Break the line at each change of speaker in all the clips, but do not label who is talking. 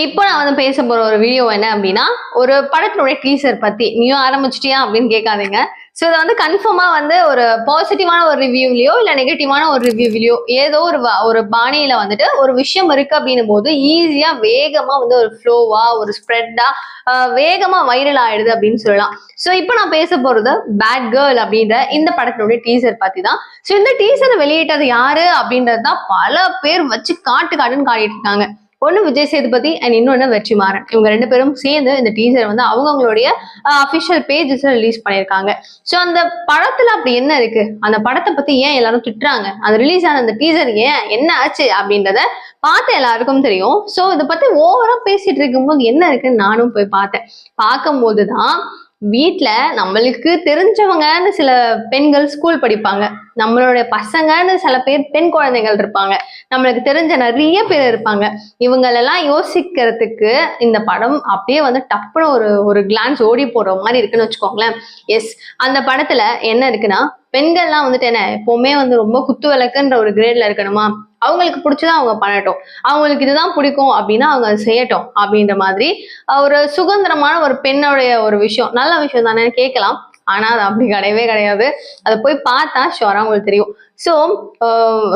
இப்போ நான் வந்து பேச போற ஒரு வீடியோ என்ன அப்படின்னா, ஒரு படத்தினுடைய டீசர் பத்தி. நீயும் ஆரம்பிச்சிட்டியா அப்படின்னு கேட்காதீங்க. ஸோ இத வந்து கன்ஃபார்மா வந்து ஒரு பாசிட்டிவான ஒரு ரிவ்யூலயோ, இல்ல நெகட்டிவான ஒரு ரிவ்யூலயோ ஏதோ ஒரு பாணியில வந்துட்டு ஒரு விஷயம் இருக்கு அப்படின்னும் போது, ஈஸியா வேகமா வந்து ஒரு ஃப்ளோவா, ஒரு ஸ்ப்ரெட்டா வேகமா வைரல் ஆயிடுது அப்படின்னு சொல்லலாம். ஸோ இப்போ நான் பேச போறது பேட் கேர்ள் அப்படின்ற இந்த படத்தினுடைய டீசர் பத்தி தான். ஸோ இந்த டீசரை வெளியிட்டது யாரு அப்படின்றது தான் பல பேர் வச்சு காட்டுன்னு காட்டிட்டு இருக்காங்க. ஒன்னு விஜய் சேதுபதி அண்ட் இன்னொன்னு வெற்றிமாறன். இவங்க 2 பேரும் சேர்ந்து இந்த டீசர் வந்து அவங்களுடைய அபிஷியல் பேஜஸ்ல ரிலீஸ் பண்ணியிருக்காங்க. சோ அந்த படத்துல அப்படி என்ன இருக்கு, அந்த படத்தை பத்தி ஏன் எல்லாரும் திட்டுறாங்க, அது ரிலீஸ் ஆன அந்த டீசர் ஏன் என்ன ஆச்சு அப்படின்றத பார்த்த எல்லாருக்கும் தெரியும். சோ இதை பத்தி ஓவரா பேசிட்டு இருக்கும்போது என்ன இருக்குன்னு நானும் போய் பார்த்தேன். பார்க்கும் போதுதான் வீட்டுல நம்மளுக்கு தெரிஞ்சவங்கன்னு சில பெண்கள் ஸ்கூல் படிப்பாங்க, நம்மளுடைய பசங்கன்னு சில பேர் பெண் குழந்தைகள் இருப்பாங்க, நம்மளுக்கு தெரிஞ்ச நிறைய பேர் இருப்பாங்க. இவங்களெல்லாம் யோசிக்கிறதுக்கு இந்த படம் அப்படியே வந்து டப்புன்னு ஒரு கிளான்ஸ் ஓடி போடுற மாதிரி இருக்குன்னு வச்சுக்கோங்களேன். எஸ், அந்த படத்துல என்ன இருக்குன்னா, பெண்கள்லாம் வந்துட்டு என்ன எப்பவுமே வந்து ரொம்ப குத்து விளக்குன்ற ஒரு கிரேட்ல இருக்கணுமா, அவங்களுக்கு பிடிச்சதான் அவங்க பண்ணட்டும், அவங்களுக்கு இதுதான் பிடிக்கும் அப்படின்னா அவங்க அதை செய்யட்டும் அப்படின்ற மாதிரி ஒரு சுதந்திரமான ஒரு பெண்ணுடைய ஒரு விஷயம், நல்ல விஷயம் தானே கேட்கலாம். ஆனா அது அப்படி கிடையவே கிடையாது. அதை போய் பார்த்தா ஷுவரா உங்களுக்கு தெரியும். ஸோ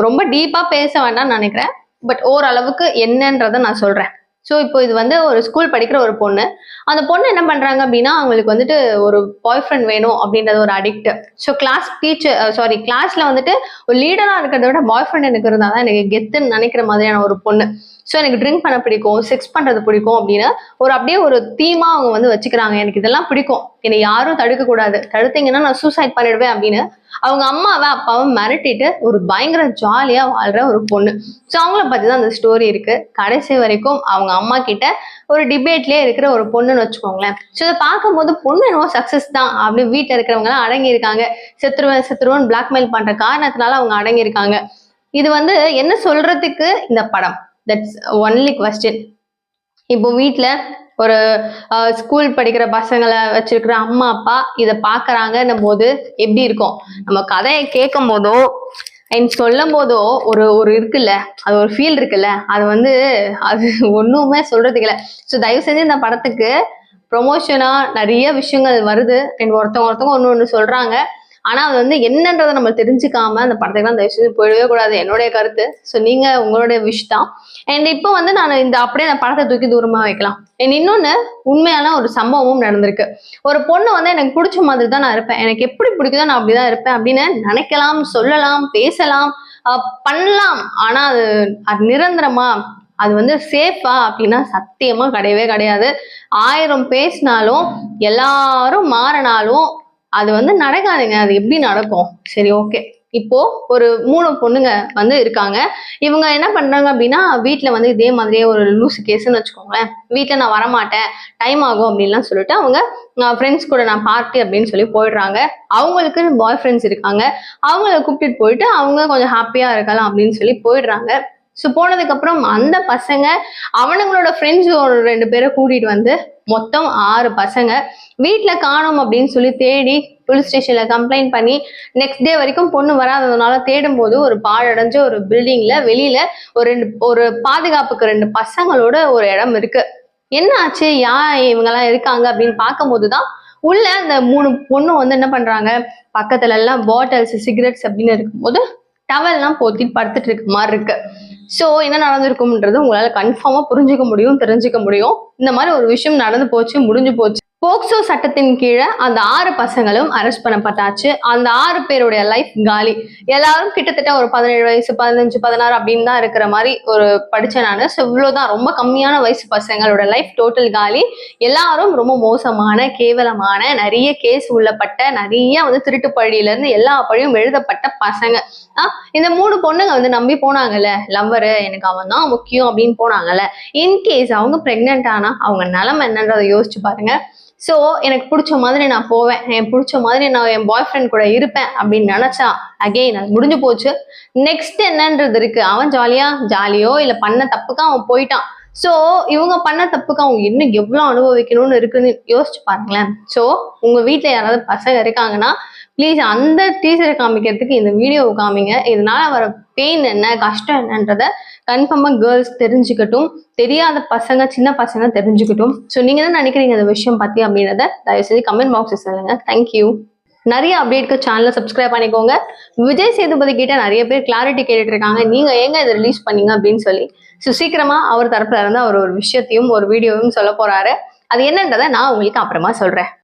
ரொம்ப டீப்பா பேச வேண்டாம்னு நினைக்கிறேன். பட் ஓரளவுக்கு என்னன்றதை நான் சொல்றேன். ஸோ இப்போ இது வந்து ஒரு ஸ்கூல் படிக்கிற ஒரு பொண்ணு. அந்த பொண்ணு என்ன பண்றாங்க அப்படின்னா, அவங்களுக்கு வந்துட்டு ஒரு பாய் ஃப்ரெண்ட் வேணும் அப்படின்றது ஒரு அடிக்ட். ஸோ கிளாஸ்ல வந்துட்டு ஒரு லீடரா இருக்கிறத விட பாய் ஃப்ரெண்ட் எனக்கு இருந்தாதான் எனக்கு கெத்துன்னு நினைக்கிற மாதிரியான ஒரு பொண்ணு. ஸோ எனக்கு ட்ரிங்க் பண்ண பிடிக்கும், செக்ஸ் பண்றது பிடிக்கும் அப்படின்னு அப்படியே ஒரு தீமா அவங்க வந்து வச்சுக்கிறாங்க. எனக்கு இதெல்லாம் பிடிக்கும், என்னை யாரும் தடுக்க கூடாது, தடுத்தீங்கன்னா நான் சூசைட் பண்ணிடுவேன் அப்படின்னு அவங்க அம்மாவை அப்பாவும் மிரட்டிட்டு ஒரு பயங்கர ஜாலியா வாழ்ற ஒரு பொண்ணு. ஸோ அவங்கள பத்தி தான் அந்த ஸ்டோரி இருக்கு. கடைசி வரைக்கும் அவங்க அம்மா கிட்ட ஒரு டிபேட்லயே இருக்கிற ஒரு பொண்ணுன்னு வச்சுக்கோங்களேன். ஸோ இதை பார்க்கும்போது பொண்ணு என்னவோ சக்சஸ் தான் அப்படி வீட்டுல இருக்கிறவங்க எல்லாம் அடங்கி இருக்காங்க. செத்துருவன் பிளாக்மெயில் பண்ற காரணத்தினால அவங்க அடங்கி இருக்காங்க. இது வந்து என்ன சொல்றதுக்கு இந்த படம், தட்ஸ் ஒன்லி கொஸ்டின். இப்போ வீட்டுல ஒரு ஸ்கூல் படிக்கிற பசங்களை வச்சிருக்கிற அம்மா அப்பா இதை பாக்குறாங்கன்னும் போது எப்படி இருக்கும், நம்ம கதையை கேட்கும் போதோ சொல்லும் போதோ ஒரு இருக்குல்ல, அது ஒரு ஃபீல் இருக்குல்ல, அது வந்து அது ஒண்ணுமே சொல்றதுக்கு இல்லை. ஸோ தயவு செஞ்சு இந்த படத்துக்கு ப்ரொமோஷனா நிறைய விஷயங்கள் வருது, ஒருத்தவங்க ஒண்ணு சொல்றாங்க. ஆனா அது வந்து என்னன்றதை நம்ம தெரிஞ்சுக்காம அந்த படத்துக்கு தயவு செஞ்சு போயிடவே கூடாது, என்னுடைய கருத்து. ஸோ நீங்க உங்களுடைய விஷ் தான். அண்ட் இப்போ வந்து நான் அப்படியே அந்த படத்தை தூக்கி தூரமா வைக்கலாம். அண்ட் இன்னொன்னு உண்மையான ஒரு சம்பவமும் நடந்திருக்கு. ஒரு பொண்ணு வந்து எனக்கு பிடிச்ச மாதிரி தான் நான் இருப்பேன், எனக்கு எப்படி பிடிக்குதோ நான் அப்படிதான் இருப்பேன் அப்படின்னு நினைக்கலாம், சொல்லலாம், பேசலாம், பண்ணலாம். ஆனா அது நிரந்தரமா, அது வந்து சேஃபா அப்படின்னா சத்தியமா கிடையவே கிடையாது. 1000 பேசினாலும் எல்லாரும் மாறினாலும் அது வந்து நடக்காதுங்க. அது எப்படி நடக்கும்? சரி, ஓகே. இப்போ ஒரு 3 பொண்ணுங்க வந்து இருக்காங்க. இவங்க என்ன பண்றாங்க அப்படின்னா, வீட்டுல வந்து இதே மாதிரியே ஒரு லூசு கேஸ்ன்னு வச்சுக்கோங்களேன். வீட்டுல நான் வரமாட்டேன், டைம் ஆகும் அப்படின்லாம் சொல்லிட்டு அவங்க ஃப்ரெண்ட்ஸ் கூட நான் பார்ட்டி அப்படின்னு சொல்லி போயிடுறாங்க. அவங்களுக்கு பாய் ஃப்ரெண்ட்ஸ் இருக்காங்க, அவங்கள கூப்பிட்டுட்டு போயிட்டு அவங்க கொஞ்சம் ஹாப்பியா இருக்கலாம் அப்படின்னு சொல்லி போயிடுறாங்க. ஸோ போனதுக்கு அப்புறம் அந்த பசங்க அவனுங்களோட ஃப்ரெண்ட்ஸ் ஒரு 2 பேரை கூட்டிட்டு வந்து மொத்தம் 6 பசங்க வீட்டுல காணோம் அப்படின்னு சொல்லி தேடி போலீஸ் ஸ்டேஷன்ல கம்ப்ளைண்ட் பண்ணி நெக்ஸ்ட் டே வரைக்கும் பொண்ணு வராததுனால தேடும் போது ஒரு பாழடைஞ்ச ஒரு பில்டிங்ல வெளியில ஒரு பாதுகாப்புக்கு 2 பசங்களோட ஒரு இடம் இருக்கு. என்ன ஆச்சு, இவங்கெல்லாம் இருக்காங்க அப்படின்னு பார்க்கும் போதுதான் உள்ள அந்த 3 பொண்ணு வந்து என்ன பண்றாங்க, பக்கத்துல எல்லாம் பாட்டில்ஸ், சிகரெட்ஸ் அப்படின்னு இருக்கும்போது டவல்லாம் போத்திட்டு படுத்துட்டு இருக்க மாதிரி இருக்கு. ஸோ என்ன நடந்திருக்கும்ன்றது உங்களால கன்ஃபார்மா புரிஞ்சுக்க முடியும், தெரிஞ்சுக்க முடியும். இந்த மாதிரி ஒரு விஷயம் நடந்து போச்சு, முடிஞ்சு போச்சு. போக்சோ சட்டத்தின் கீழே அந்த 6 பசங்களும் அரெஸ்ட் பண்ணப்பட்டாச்சு. அந்த 6 பேருடைய லைஃப் காலி. எல்லாரும் கிட்டத்தட்ட ஒரு 17 வயசு, 15, 16 அப்படின்னு தான் இருக்கிற மாதிரி ஒரு படிச்சேன் நானு. ஸோ இவ்வளவுதான், ரொம்ப கம்மியான வயசு பசங்களோட லைஃப் டோட்டல் காலி. எல்லாரும் ரொம்ப மோசமான, கேவலமான, நிறைய கேஸ் உள்ளப்பட்ட, நிறைய வந்து திருட்டு பழியில இருந்து எல்லா பழியும் எழுதப்பட்ட பசங்க. இந்த 3 பொண்ணுங்க வந்து நம்பி போனாங்கல்ல, லவ்வரு எனக்கு அவன் தான் முக்கியம் அப்படின்னு போனாங்கல்ல. இன்கேஸ் அவங்க பிரெக்னென்ட் ஆனா அவங்க நிலைமை என்னன்றதை யோசிச்சு பாருங்க. ஸோ எனக்கு பிடிச்ச மாதிரி நான் போவேன், எனக்கு பிடிச்ச மாதிரி நான் என் பாய் ஃப்ரெண்ட் கூட இருப்பேன் அப்படின்னு நினைச்சா அகெயின் அது முடிஞ்சு போச்சு. நெக்ஸ்ட் என்னன்றது இருக்கு. அவன் ஜாலியோ இல்லை பண்ண தப்புக்கு அவன் போயிட்டான். ஸோ இவங்க பண்ண தப்புக்கு அவங்க இன்னும் எவ்வளோ அனுபவிக்கணும்னு இருக்குன்னு யோசிச்சு பாருங்களேன். ஸோ உங்க வீட்டில் யாராவது பசங்க இருக்காங்கன்னா ப்ளீஸ் அந்த டீசரை காமிக்கிறதுக்கு இந்த வீடியோவை காமிங்க. இதனால வர பெயின் என்ன, கஷ்டம் என்னன்றத கன்ஃபார்மா கேர்ள்ஸ் தெரிஞ்சுக்கட்டும், தெரியாத பசங்க, சின்ன பசங்க தெரிஞ்சுக்கட்டும். ஸோ நீங்க என்ன நினைக்கிறீங்க இந்த விஷயம் பத்தி அப்படின்றத தயவு செஞ்சு கமெண்ட் பாக்ஸில் சொல்லுங்க. தேங்க்யூ. நிறைய அப்டேட்க்கு சேனலை சப்ஸ்கிரைப் பண்ணிக்கோங்க. விஜய் சேதுபதி கிட்ட நிறைய பேர் கிளாரிட்டி கேட்டுட்டு இருக்காங்க, நீங்க எங்க இதை ரிலீஸ் பண்ணீங்க அப்படின்னு சொல்லி. ஸோ சீக்கிரமா அவர் தரப்புல இருந்து அவர் ஒரு விஷயத்தையும் ஒரு வீடியோவும் சொல்ல போறாரு. அது என்னன்றதை நான் உங்களுக்கு அப்புறமா சொல்றேன்.